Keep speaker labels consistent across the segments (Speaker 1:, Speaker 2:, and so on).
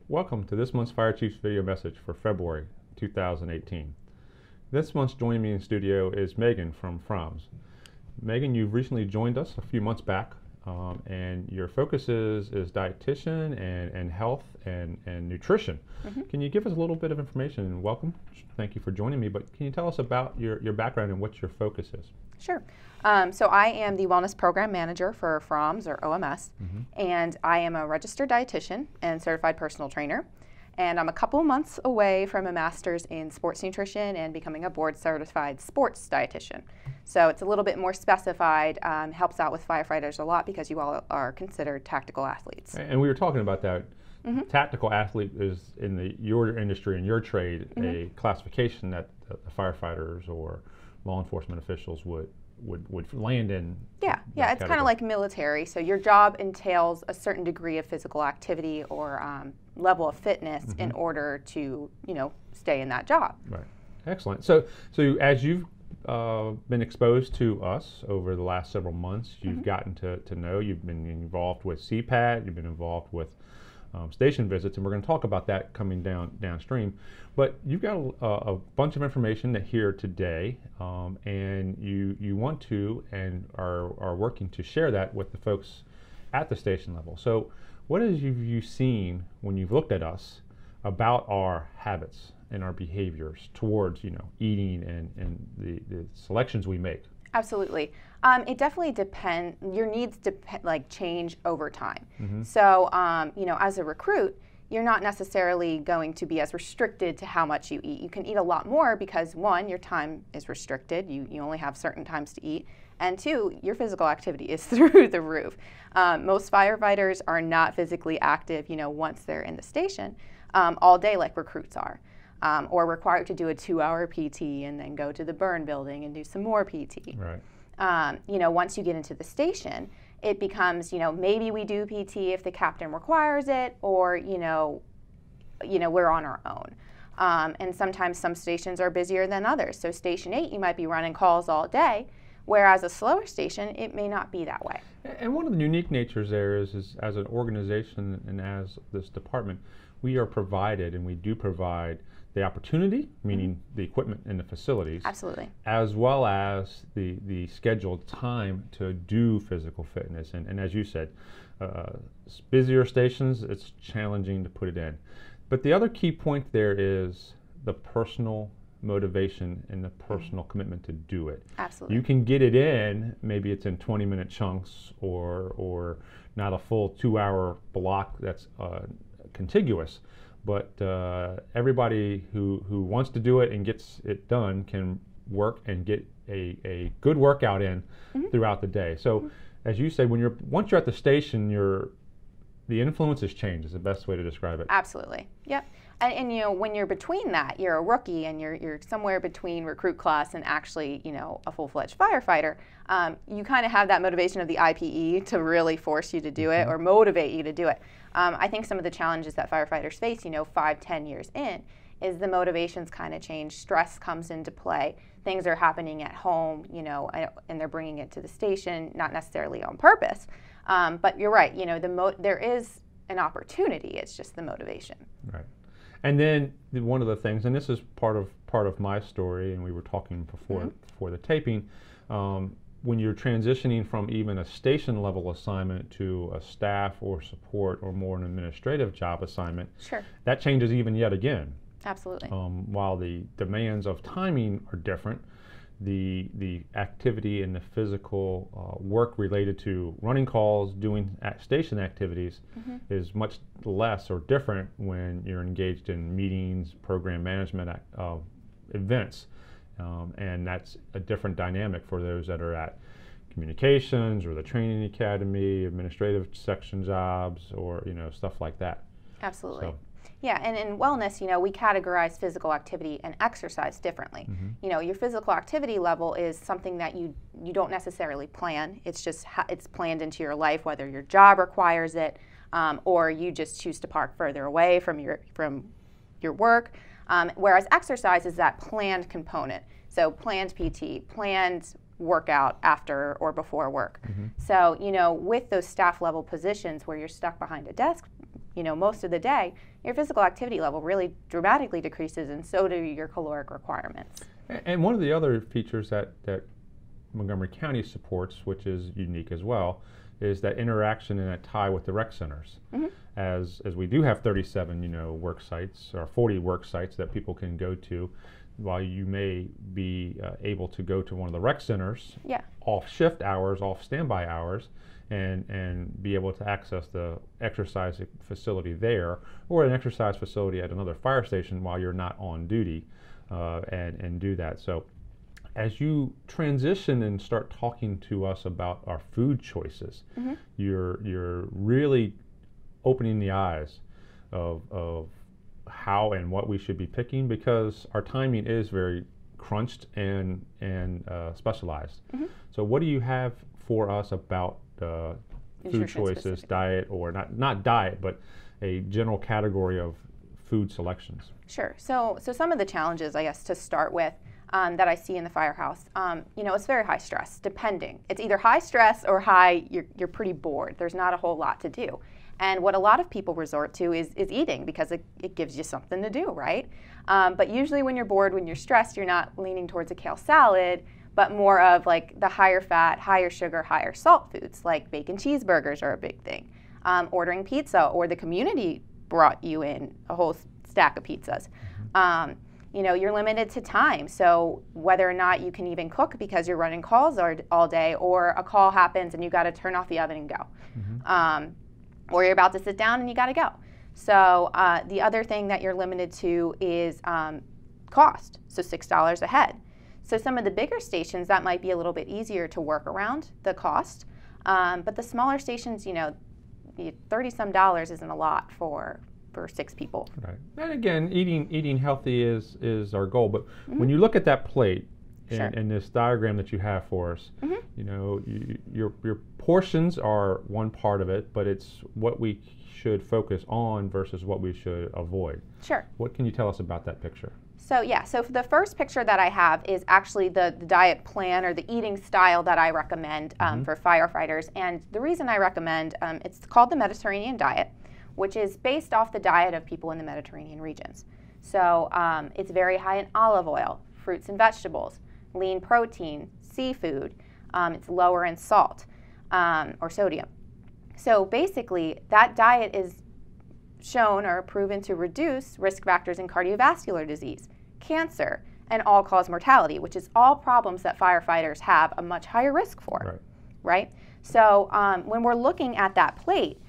Speaker 1: Welcome to this month's Fire Chief's video message for February 2018. This month's joining me in studio is Megan from Froms. Megan, you've recently joined us a few months back, and your focus is dietitian and health and nutrition. Can you give us a little bit of information? And welcome. Thank you for joining me, but can you tell us about your background and what your focus is?
Speaker 2: Sure. So I am the Wellness Program Manager for Froms, or OMS, and I am a registered dietitian and certified personal trainer. And I'm a couple months away from a master's in sports nutrition and becoming a board-certified sports dietitian. So it's a little bit more specified, helps out with firefighters a lot because you all are considered tactical athletes.
Speaker 1: And we were talking about that. Tactical athlete is in your industry and your trade a classification that the firefighters or law enforcement officials would land in.
Speaker 2: Yeah, it's kind of like military. So your job entails a certain degree of physical activity or level of fitness in order to, stay in that job.
Speaker 1: Right. Excellent. So as you've been exposed to us over the last several months, you've gotten to know, you've been involved with CPAT, you've been involved with station visits, and we're going to talk about that coming downstream. But you've got a bunch of information here today, and you want to and are working to share that with the folks at the station level. So what have you seen when you've looked at us about our habits and our behaviors towards eating and the selections we make?
Speaker 2: Absolutely. It definitely depends. Your needs change over time. So, as a recruit, you're not necessarily going to be as restricted to how much you eat. You can eat a lot more because, one, your time is restricted. You only have certain times to eat. And two, your physical activity is through the roof. Most firefighters are not physically active, once they're in the station all day like recruits are. Or required to do a 2-hour PT and then go to the burn building and do some more PT.
Speaker 1: Right.
Speaker 2: Once you get into the station, it becomes, maybe we do PT if the captain requires it, or, we're on our own. And sometimes some stations are busier than others. So Station 8, you might be running calls all day, whereas a slower station, it may not be that way.
Speaker 1: And one of the unique natures there is as an organization and as this department, we are provided, and we do provide the opportunity, meaning the equipment and the facilities,
Speaker 2: absolutely,
Speaker 1: as well as the scheduled time to do physical fitness. And as you said, busier stations, it's challenging to put it in. But the other key point there is the personal motivation and the personal commitment to do it.
Speaker 2: Absolutely.
Speaker 1: You can get it in, maybe it's in 20-minute chunks or not a full 2-hour block that's contiguous. But everybody who wants to do it and gets it done can work and get a good workout in throughout the day. So, as you say, once you're at the station, the influences change is the best way to describe it.
Speaker 2: Absolutely. Yep. And when you're between that, you're a rookie and you're somewhere between recruit class and actually, a full-fledged firefighter, you kind of have that motivation of the IPE to really force you to do it or motivate you to do it. I think some of the challenges that firefighters face, 5-10 years in, is the motivations kind of change. Stress comes into play. Things are happening at home, and they're bringing it to the station, not necessarily on purpose. But you're right, there is an opportunity. It's just the motivation.
Speaker 1: Right. And then one of the things, and this is part of my story, and we were talking before the taping, when you're transitioning from even a station level assignment to a staff or support or more an administrative job assignment, that changes even yet again.
Speaker 2: Absolutely.
Speaker 1: While the demands of timing are different, the activity and the physical work related to running calls, doing station activities is much less or different when you're engaged in meetings, program management events. And that's a different dynamic for those that are at communications or the training academy, administrative section jobs, or stuff like that.
Speaker 2: Absolutely. So. Yeah, and in wellness, we categorize physical activity and exercise differently. Your physical activity level is something that you don't necessarily plan. It's just it's planned into your life, whether your job requires it or you just choose to park further away from your work. Whereas exercise is that planned component. So planned PT, planned workout after or before work. So, with those staff level positions where you're stuck behind a desk, most of the day, your physical activity level really dramatically decreases, and so do your caloric requirements.
Speaker 1: And one of the other features that Montgomery County supports, which is unique as well, is that interaction and that tie with the rec centers. As we do have 37 work sites, or 40 work sites that people can go to, while you may be able to go to one of the rec centers off shift hours, off standby hours, and be able to access the exercise facility there, or an exercise facility at another fire station while you're not on duty, and do that. So as you transition and start talking to us about our food choices, you're really opening the eyes of how and what we should be picking, because our timing is very crunched and specialized. So what do you have for us about food choices, diet, or not diet, but a general category of food selections?
Speaker 2: Sure. So some of the challenges, I guess, to start with, that I see in the firehouse, it's very high stress, depending. It's either high stress or you're pretty bored. There's not a whole lot to do. And what a lot of people resort to is eating, because it gives you something to do, right? But usually when you're bored, when you're stressed, you're not leaning towards a kale salad, but more of like the higher fat, higher sugar, higher salt foods, like bacon cheeseburgers are a big thing. Ordering pizza, or the community brought you in a whole stack of pizzas. You're limited to time, so whether or not you can even cook because you're running calls all day, or a call happens and you got to turn off the oven and go. Or you're about to sit down and you got to go. So the other thing that you're limited to is cost, so $6 a head. So some of the bigger stations, that might be a little bit easier to work around the cost, but the smaller stations, $30-some isn't a lot for 6 people.
Speaker 1: Right. And again, eating healthy is our goal, but when you look at that plate and this diagram that you have for us, your portions are one part of it, but it's what we should focus on versus what we should avoid.
Speaker 2: Sure.
Speaker 1: What can you tell us about that picture?
Speaker 2: So for the first picture that I have is actually the diet plan, or the eating style that I recommend for firefighters. And the reason I recommend, it's called the Mediterranean diet, which is based off the diet of people in the Mediterranean regions. So it's very high in olive oil, fruits and vegetables, lean protein, seafood. It's lower in salt or sodium. So basically, that diet is shown or proven to reduce risk factors in cardiovascular disease, cancer, and all-cause mortality, which is all problems that firefighters have a much higher risk for, right? So when we're looking at that plate,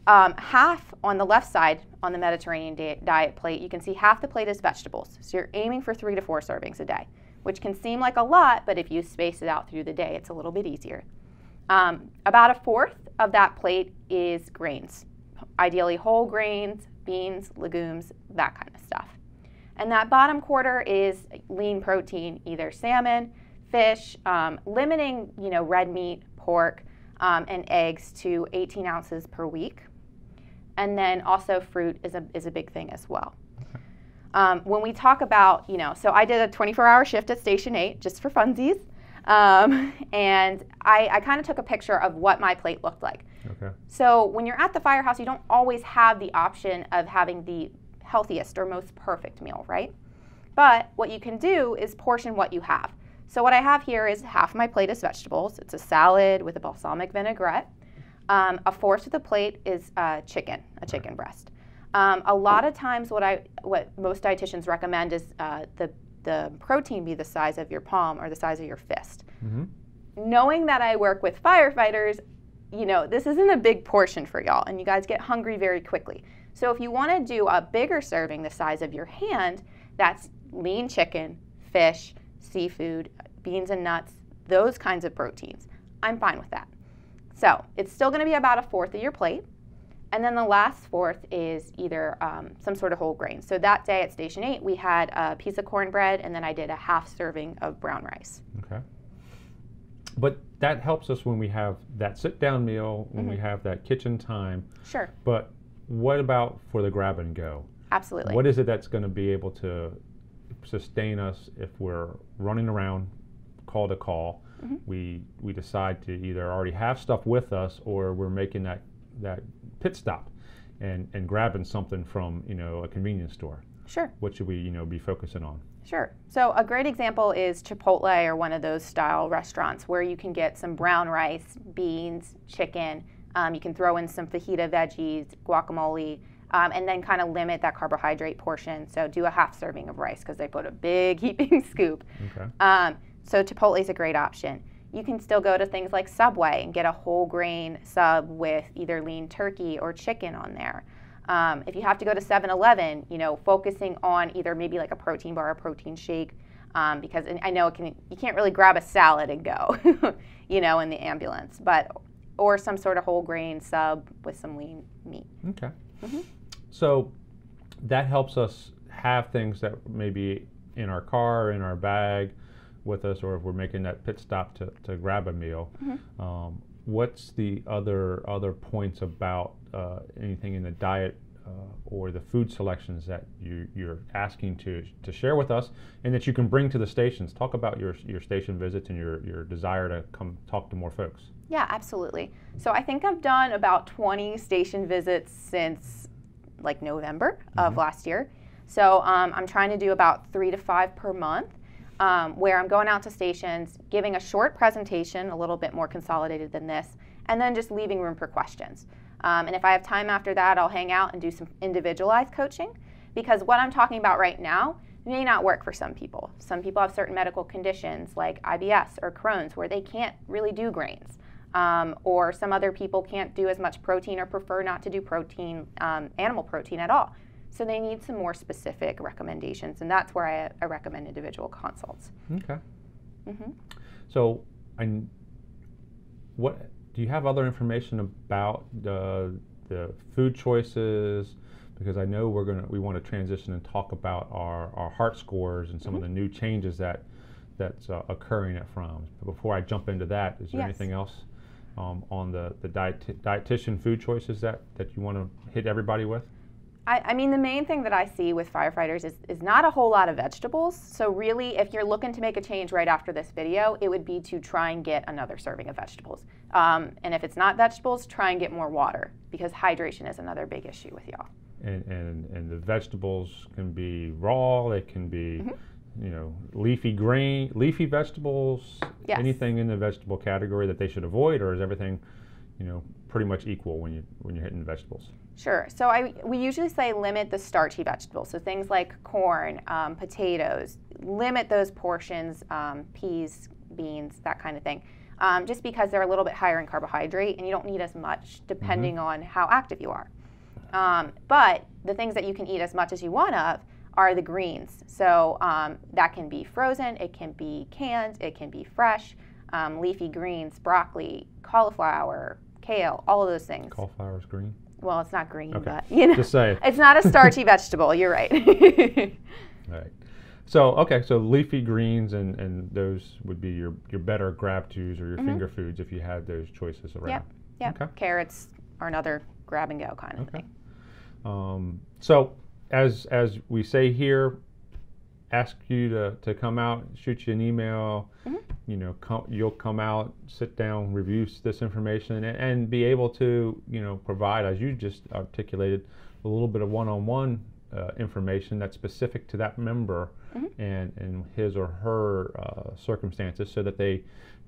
Speaker 2: half on the left side on the Mediterranean diet plate, you can see half the plate is vegetables. So you're aiming for 3 to 4 servings a day, which can seem like a lot, but if you space it out through the day, it's a little bit easier. About a fourth of that plate is grains, ideally whole grains, beans, legumes, that kind of stuff. And that bottom quarter is lean protein, either salmon, fish, limiting, red meat, pork, and eggs to 18 ounces per week. And then also fruit is a big thing as well. When we talk about, so I did a 24-hour shift at Station 8 just for funsies. And I kind of took a picture of what my plate looked like.
Speaker 1: Okay.
Speaker 2: So when you're at the firehouse, you don't always have the option of having the healthiest or most perfect meal, right? But what you can do is portion what you have. So what I have here is half my plate is vegetables. It's a salad with a balsamic vinaigrette. A fourth of the plate is chicken, a chicken breast. A lot of times what most dietitians recommend is the protein be the size of your palm or the size of your fist. Knowing that I work with firefighters, this isn't a big portion for y'all, and you guys get hungry very quickly. So if you want to do a bigger serving the size of your hand, that's lean chicken, fish, seafood, beans and nuts, those kinds of proteins. I'm fine with that. So it's still going to be about a fourth of your plate. And then the last fourth is either some sort of whole grain. So that day at Station 8, we had a piece of cornbread, and then I did a half serving of brown rice. Okay.
Speaker 1: But that helps us when we have that sit-down meal, when we have that kitchen time.
Speaker 2: Sure.
Speaker 1: But what about for the grab and go?
Speaker 2: Absolutely.
Speaker 1: What is it that's going to be able to sustain us if we're running around call to call? We decide to either already have stuff with us, or we're making that pit stop and grabbing something from, a convenience store?
Speaker 2: Sure.
Speaker 1: What should we, be focusing on?
Speaker 2: Sure. So a great example is Chipotle or one of those style restaurants where you can get some brown rice, beans, chicken. You can throw in some fajita veggies, guacamole, and then kind of limit that carbohydrate portion. So do a half serving of rice because they put a big heaping scoop.
Speaker 1: Okay.
Speaker 2: So Chipotle is a great option. You can still go to things like Subway and get a whole grain sub with either lean turkey or chicken on there. If you have to go to 7-Eleven, focusing on either maybe like a protein bar or protein shake, because I know you can't really grab a salad and go, in the ambulance, or some sort of whole grain sub with some lean meat.
Speaker 1: Okay. So that helps us have things that maybe in our car, in our bag with us, or if we're making that pit stop to grab a meal. What's the other points about anything in the diet or the food selections that you're asking to share with us and that you can bring to the stations? Talk about your station visits and your desire to come talk to more folks.
Speaker 2: Yeah, absolutely. So I think I've done about 20 station visits since like November of last year. So I'm trying to do about 3 to 5 per month. Where I'm going out to stations, giving a short presentation, a little bit more consolidated than this, and then just leaving room for questions. And if I have time after that, I'll hang out and do some individualized coaching, because what I'm talking about right now may not work for some people. Some people have certain medical conditions like IBS or Crohn's where they can't really do grains. Or some other people can't do as much protein or prefer not to do protein, animal protein at all. So they need some more specific recommendations, and that's where I recommend individual consults.
Speaker 1: Okay. So, what do you have other information about the food choices? Because I know we want to transition and talk about our heart scores and some of the new changes that's occurring at Fromm's. But before I jump into that, is there anything else on the dietitian food choices that you want to hit everybody with?
Speaker 2: I mean, the main thing that I see with firefighters is not a whole lot of vegetables. So really, if you're looking to make a change right after this video, it would be to try and get another serving of vegetables. And if it's not vegetables, try and get more water, because hydration is another big issue with y'all.
Speaker 1: And the vegetables can be raw, they can be leafy vegetables, anything in the vegetable category that they should avoid, or is everything pretty much equal when you're hitting vegetables?
Speaker 2: Sure. So we usually say limit the starchy vegetables. So things like corn, potatoes, limit those portions, peas, beans, that kind of thing, just because they're a little bit higher in carbohydrate and you don't need as much depending on how active you are. But the things that you can eat as much as you want of are the greens. So that can be frozen, it can be canned, it can be fresh, leafy greens, broccoli, cauliflower, kale, all of those things.
Speaker 1: Cauliflower is green?
Speaker 2: Well, it's not green,
Speaker 1: okay.
Speaker 2: But
Speaker 1: just say
Speaker 2: it's not a starchy vegetable. You're right.
Speaker 1: All right. So leafy greens and those would be your better grab-tos or your finger foods if you had those choices around.
Speaker 2: Yep. Okay. Carrots are another grab and go kind of thing.
Speaker 1: So as we say here, ask you to come out, shoot you an email. You'll come out, sit down, review this information, and be able to provide, as you just articulated, a little bit of one-on-one information that's specific to that member and his or her circumstances, so that they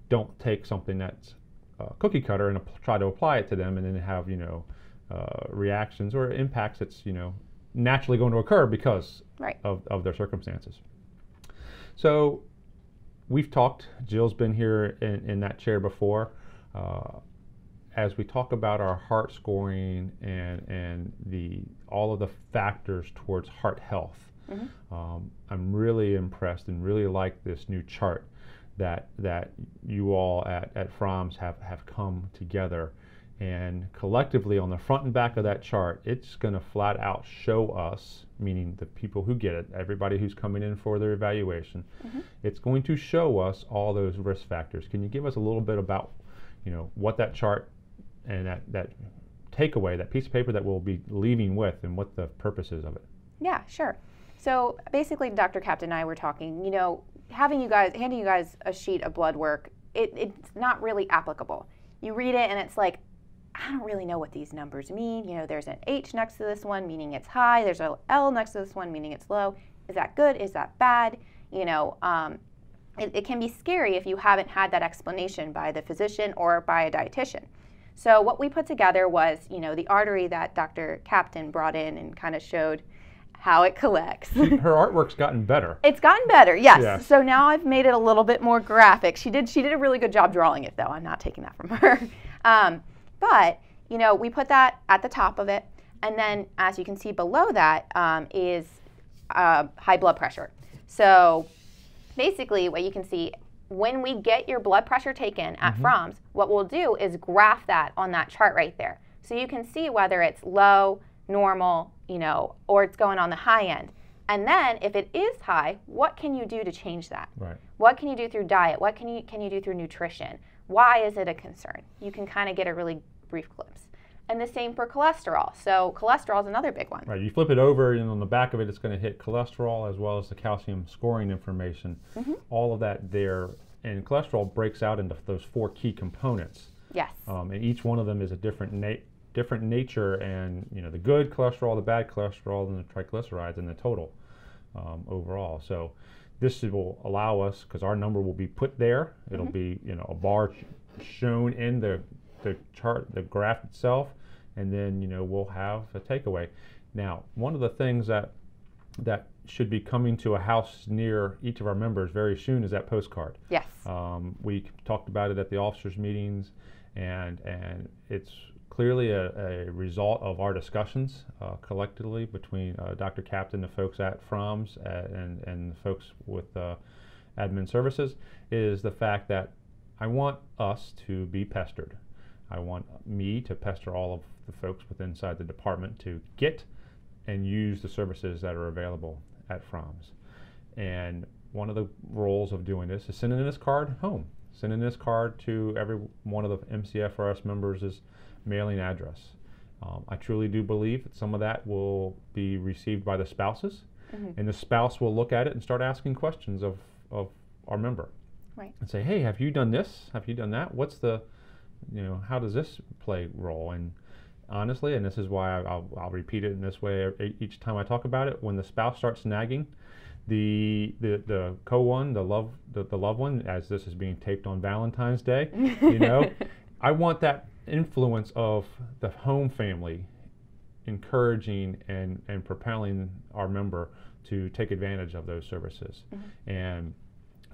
Speaker 1: don't take something that's cookie cutter and try to apply it to them, and then have reactions or impacts that's naturally going to occur because of their circumstances. So we've talked, Jill's been here in that chair before, as we talk about our heart scoring and all of the factors towards heart health. I'm really impressed and really like this new chart that you all at Fromm's have come together. And collectively on the front and back of that chart, it's going to flat out show us, meaning the people who get it, everybody who's coming in for their evaluation, it's going to show us all those risk factors. Can you give us a little bit about, what that chart and that takeaway, that piece of paper that we'll be leaving with, and what the purpose is of it?
Speaker 2: Yeah, sure. So basically, Dr. Captain and I were talking, handing you guys a sheet of blood work, it's not really applicable. You read it and it's like, I don't really know what these numbers mean. You know, there's an H next to this one, meaning it's high. There's a L next to this one, meaning it's low. Is that good? Is that bad? You know, it can be scary if you haven't had that explanation by the physician or by a dietitian. So what we put together was, you know, the artery that Dr. Captain brought in and kind of showed how it collects.
Speaker 1: Her artwork's gotten better.
Speaker 2: It's gotten better, yes. So now I've made it a little bit more graphic. She did a really good job drawing it, though. I'm not taking that from her. But, you know, we put that at the top of it. And then, as you can see below that, is high blood pressure. So basically, what you can see, when we get your blood pressure taken at Fromm's, what we'll do is graph that on that chart right there. So you can see whether it's low, normal, you know, or it's going on the high end. And then if it is high, what can you do to change that?
Speaker 1: Right.
Speaker 2: What can you do through diet? What can you do through nutrition? Why is it a concern? You can kind of get a really brief glimpse. And the same for cholesterol. So cholesterol is another big one.
Speaker 1: Right. You flip it over, and on the back of it, it's going to hit cholesterol as well as the calcium scoring information. All of that there. And cholesterol breaks out into those 4 key components.
Speaker 2: Yes.
Speaker 1: And each one of them is a different nature, and you know, the good cholesterol, the bad cholesterol, and the triglycerides, and the total overall. So this will allow us, because our number will be put there. It'll be, you know, a bar shown in the chart, the graph itself, and then, you know, we'll have a takeaway. Now, one of the things that should be coming to a house near each of our members very soon is that postcard.
Speaker 2: Yes.
Speaker 1: We talked about it at the officers' meetings, and it's clearly a result of our discussions collectively between Dr. Captain, the folks at Fromm's, and the folks with admin services, is the fact that I want us to be pestered. I want me to pester all of the folks within inside the department to get and use the services that are available at Fromm's. And one of the roles of doing this is sending this card home, sending this card to every one of the MCFRS members' mailing address. I truly do believe that some of that will be received by the spouses, and the spouse will look at it and start asking questions of our member.
Speaker 2: Right.
Speaker 1: And say, hey, have you done this? Have you done that? What's the, you know, how does this play role? And honestly, and this is why I'll repeat it in this way each time I talk about it, when the spouse starts nagging, the co-one, the loved one, as this is being taped on Valentine's Day, you know, I want that influence of the home family encouraging and propelling our member to take advantage of those services, and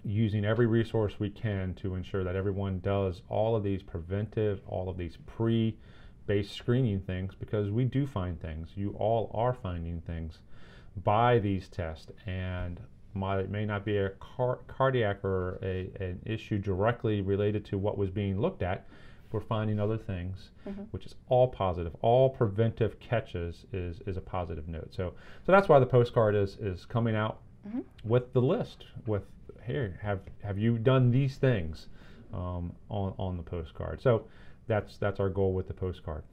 Speaker 1: using every resource we can to ensure that everyone does all of these preventive, all of these pre-based screening things, because we do find things. You all are finding things by these tests, and it may not be a cardiac or an issue directly related to what was being looked at. We're finding other things, which is all positive. All preventive catches is a positive note. So that's why the postcard is coming out with the list. With here, have you done these things on the postcard? So that's our goal with the postcard.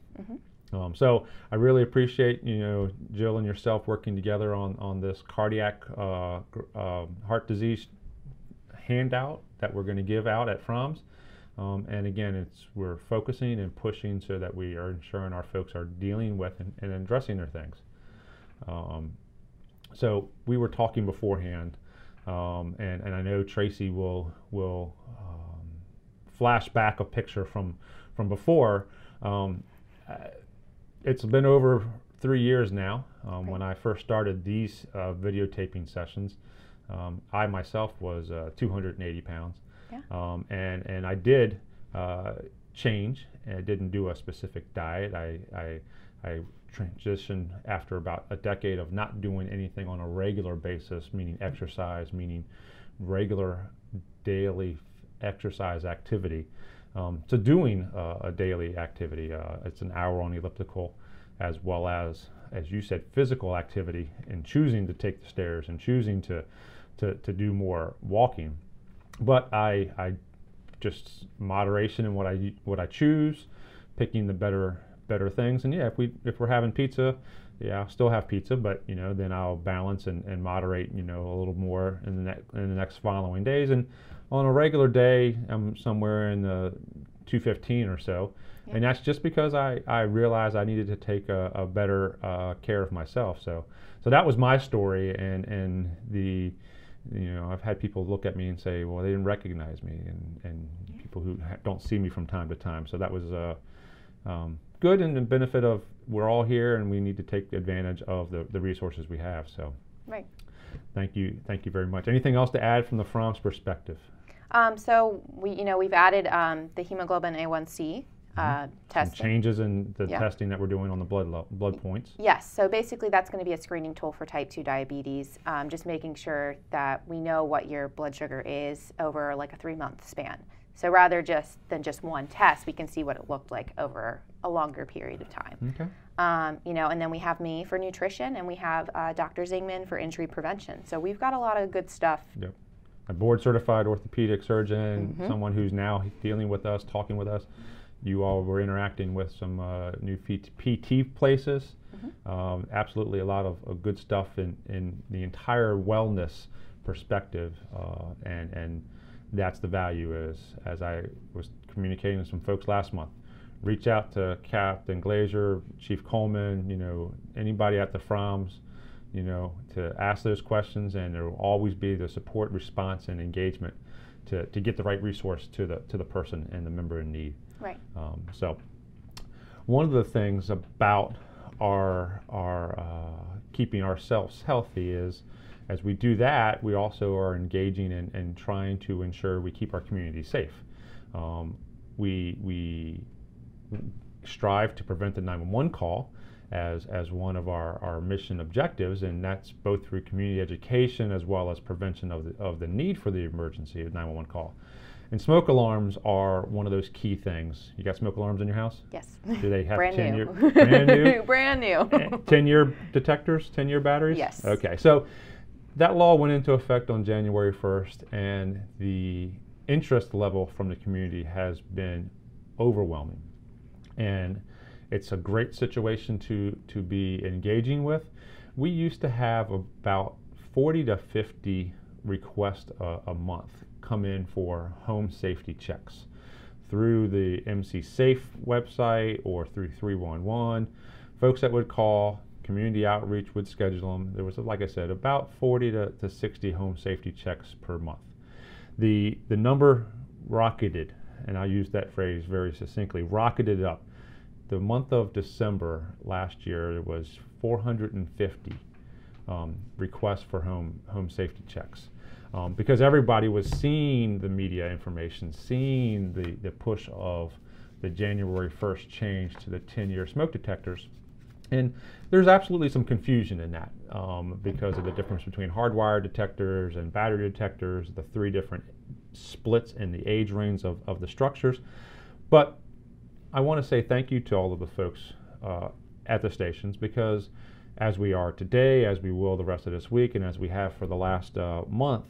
Speaker 1: So I really appreciate, you know, Jill and yourself working together on this cardiac heart disease handout that we're going to give out at Fromm's. And again, we're focusing and pushing so that we are ensuring our folks are dealing with and addressing their things. So we were talking beforehand, and I know Tracy will flash back a picture from before. It's been over 3 years now. When I first started these videotaping sessions, I myself was 280 pounds. Yeah. And I did change, and I didn't do a specific diet. I transitioned after about a decade of not doing anything on a regular basis, meaning exercise, meaning regular daily exercise activity, to doing a daily activity. It's an hour on elliptical, as well as you said, physical activity, and choosing to take the stairs and choosing to do more walking. But I just moderation in what I choose, picking the better things. And yeah, if we're having pizza, yeah, I'll still have pizza, but you know, then I'll balance and moderate, you know, a little more in the next following days. And on a regular day, I'm somewhere in the 2:15 or so.
Speaker 2: Yeah.
Speaker 1: And that's just because I realized I needed to take a better care of myself. So that was my story, and I've had people look at me and say, well, they didn't recognize me, and people who don't see me from time to time. So that was good, and the benefit of we're all here, and we need to take advantage of the resources we have. So,
Speaker 2: right.
Speaker 1: Thank you very much. Anything else to add from the Fromm's perspective?
Speaker 2: So we've added the hemoglobin A1C testing.
Speaker 1: Some changes in the testing that we're doing on the blood points.
Speaker 2: Yes. So basically, that's going to be a screening tool for type 2 diabetes. Just making sure that we know what your blood sugar is over like a 3-month span. So rather than just one test, we can see what it looked like over a longer period of time.
Speaker 1: Okay.
Speaker 2: And then we have me for nutrition, and we have Dr. Zingman for injury prevention. So we've got a lot of good stuff. Yep.
Speaker 1: A board-certified orthopedic surgeon, someone who's now dealing with us, talking with us. You all were interacting with some new PT places. Absolutely a lot of good stuff in the entire wellness perspective, and that's the value. As I was communicating with some folks last month, reach out to Captain Glazer, Chief Coleman, anybody at the Fromm's, to ask those questions, and there will always be the support, response, and engagement to get the right resource to the person and the member in need.
Speaker 2: Right.
Speaker 1: So one of the things about our keeping ourselves healthy is, as we do that, we also are engaging and trying to ensure we keep our community safe. We strive to prevent the 911 call as one of our mission objectives, and that's both through community education as well as prevention of the need for the emergency 911 call. And smoke alarms are one of those key things. You got smoke alarms in your house?
Speaker 2: Yes.
Speaker 1: Do they have
Speaker 2: brand
Speaker 1: 10-year?
Speaker 2: New.
Speaker 1: Brand new?
Speaker 2: Brand new.
Speaker 1: 10-year detectors, 10-year batteries?
Speaker 2: Yes.
Speaker 1: Okay, so that law went into effect on January 1st, and the interest level from the community has been overwhelming. And it's a great situation to be engaging with. We used to have about 40 to 50 requests a month come in for home safety checks through the MC Safe website or through 311. Folks that would call, community outreach would schedule them. There was, like I said, about 40 to 60 home safety checks per month. The number rocketed, and I use that phrase very succinctly, rocketed up. The month of December last year, there was 450 requests for home safety checks. Because everybody was seeing the media information, seeing the push of the January 1st change to the 10-year smoke detectors. And there's absolutely some confusion in that because of the difference between hardwired detectors and battery detectors, the 3 different splits in the age range of the structures. But I want to say thank you to all of the folks at the stations, because as we are today, as we will the rest of this week, and as we have for the last month,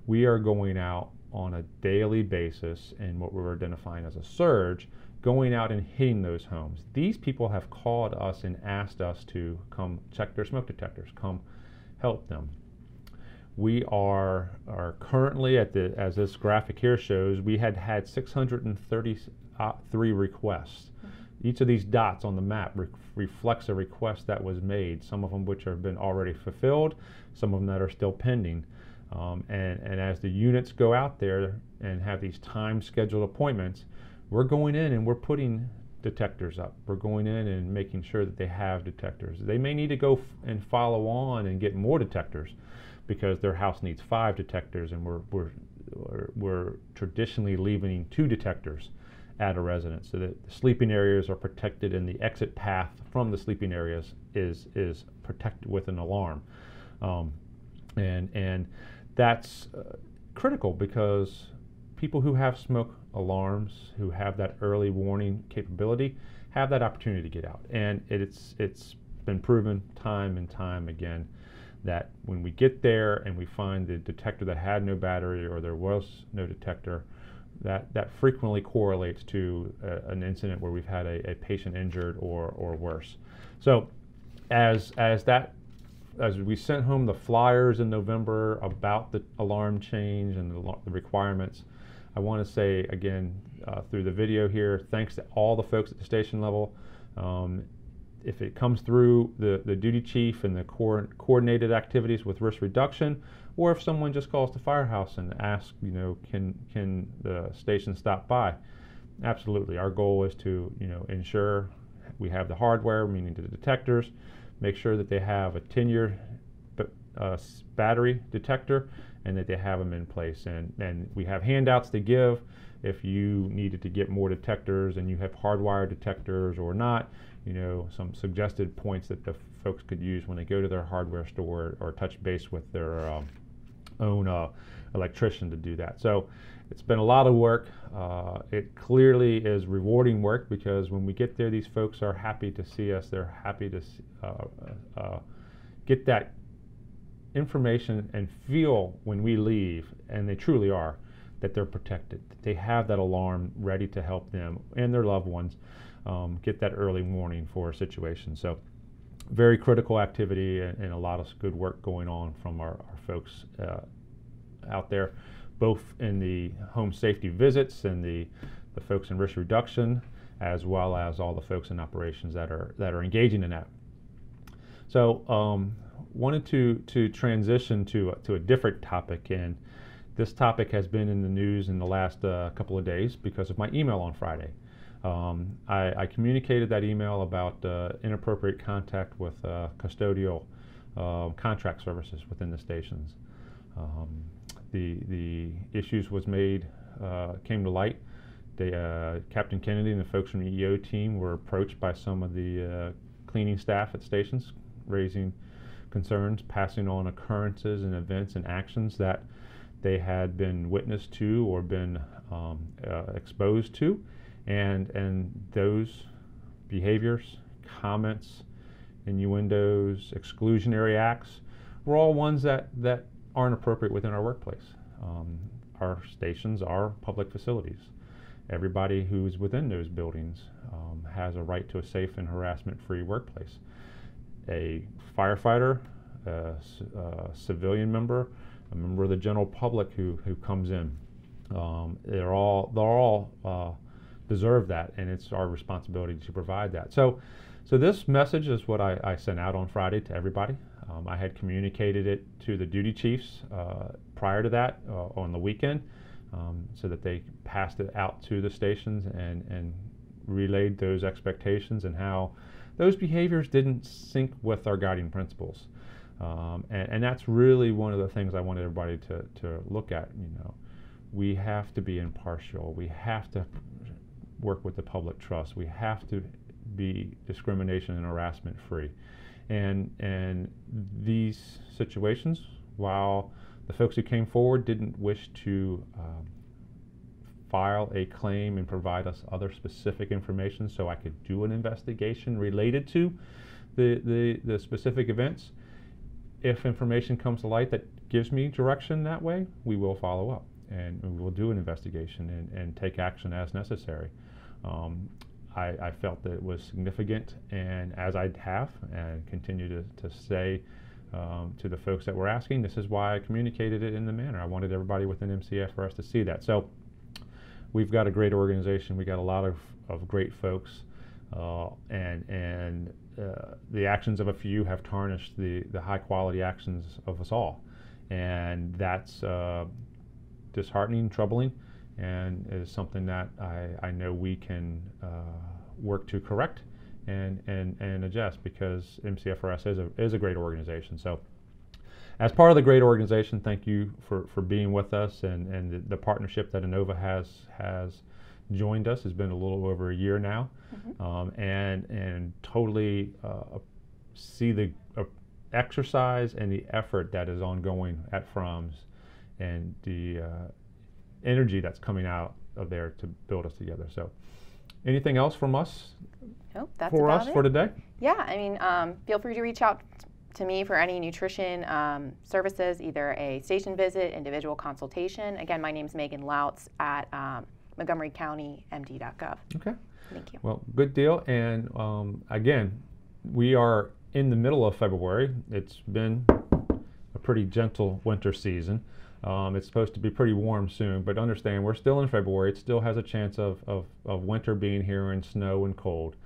Speaker 1: we are going out on a daily basis in what we're identifying as a surge, going out and hitting those homes. These people have called us and asked us to come check their smoke detectors, come help them. We are currently as this graphic here shows, we had 633 requests. Each of these dots on the map reflects a request that was made, some of them which have been already fulfilled, some of them that are still pending. And as the units go out there and have these time scheduled appointments, we're going in and we're putting detectors up. We're going in and making sure that they have detectors. They may need to go and follow on and get more detectors because their house needs 5 detectors, and we're traditionally leaving 2 detectors at a residence so that the sleeping areas are protected and the exit path from the sleeping areas is protected with an alarm. And that's critical because people who have smoke alarms, who have that early warning capability, have that opportunity to get out. And it's been proven time and time again that when we get there and we find the detector that had no battery or there was no detector, that frequently correlates to an incident where we've had a patient injured or worse. So as we sent home the flyers in November about the alarm change and the requirements, I want to say again through the video here, thanks to all the folks at the station level. If it comes through the duty chief and the coordinated activities with risk reduction, or if someone just calls the firehouse and asks, can the station stop by? Absolutely. Our goal is to, ensure we have the hardware, meaning the detectors, make sure that they have a 10-year battery detector and that they have them in place. And we have handouts to give if you needed to get more detectors and you have hardwired detectors or not, some suggested points that the folks could use when they go to their hardware store or touch base with their own electrician to do that. So it's been a lot of work. It clearly is rewarding work because when we get there, these folks are happy to see us. They're happy to get that information and feel when we leave, and they truly are, that they're protected. They have that alarm ready to help them and their loved ones get that early warning for a situation. So very critical activity and a lot of good work going on from our folks out there, both in the home safety visits and the folks in risk reduction, as well as all the folks in operations that are engaging in that. So wanted to transition to a different topic, and this topic has been in the news in the last couple of days because of my email on Friday. I communicated that email about inappropriate contact with custodial contract services within the stations. The issues came to light. Captain Kennedy and the folks from the EO team were approached by some of the cleaning staff at stations, raising concerns, passing on occurrences and events and actions that they had been witness to or been exposed to, and those behaviors, comments, innuendos, exclusionary acts were all ones that aren't appropriate within our workplace. Our stations are public facilities. Everybody who's within those buildings has a right to a safe and harassment-free workplace. A firefighter, a civilian member, a member of the general public who comes in, they'll all deserve that, and it's our responsibility to provide that. So this message is what I sent out on Friday to everybody. I had communicated it to the duty chiefs prior to that on the weekend, so that they passed it out to the stations and relayed those expectations and how those behaviors didn't sync with our guiding principles. And that's really one of the things I wanted everybody to look at. We have to be impartial. We have to work with the public trust. We have to be discrimination and harassment free. And these situations, while the folks who came forward didn't wish to file a claim and provide us other specific information so I could do an investigation related to the specific events, if information comes to light that gives me direction that way, we will follow up and we will do an investigation and take action as necessary. I felt that it was significant, and as I have and continue to say to the folks that were asking, this is why I communicated it in the manner. I wanted everybody within MCF for us to see that. So we've got a great organization. We got a lot of great folks, and the actions of a few have tarnished the high quality actions of us all, and that's disheartening, troubling, and is something that I know we can work to correct and adjust, because MCFRS is a great organization. So as part of the great organization, thank you for being with us, and the partnership that Inova has joined us has been a little over a year now. Mm-hmm. And totally see the exercise and the effort that is ongoing at FROMS, and the energy that's coming out of there to build us together. So anything else from us?
Speaker 2: Nope, that's
Speaker 1: for
Speaker 2: about
Speaker 1: us
Speaker 2: it.
Speaker 1: For today?
Speaker 2: Yeah, I mean, feel free to reach out to me for any nutrition services, either a station visit, individual consultation. Again, my name's Megan Lautz at MontgomeryCountyMD.gov.
Speaker 1: Okay.
Speaker 2: Thank you.
Speaker 1: Well, good deal. And again, we are in the middle of February. It's been a pretty gentle winter season. It's supposed to be pretty warm soon, but understand we're still in February. It still has a chance of winter being here and snow and cold.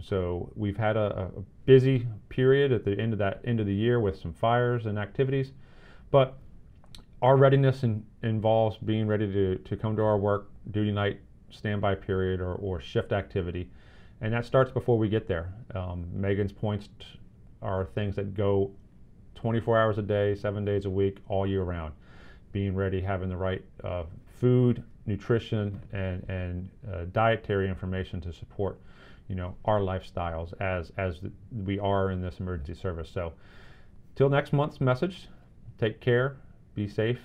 Speaker 1: So we've had a busy period at the end of the year with some fires and activities, but our readiness involves being ready to come to our work duty night standby period or shift activity, and that starts before we get there. Megan's points are things that go 24 hours a day, 7 days a week, all year round. Being ready, having the right food, nutrition, and dietary information to support, our lifestyles as we are in this emergency service. So, till next month's message, take care, be safe,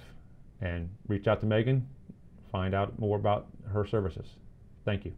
Speaker 1: and reach out to Megan, find out more about her services. Thank you.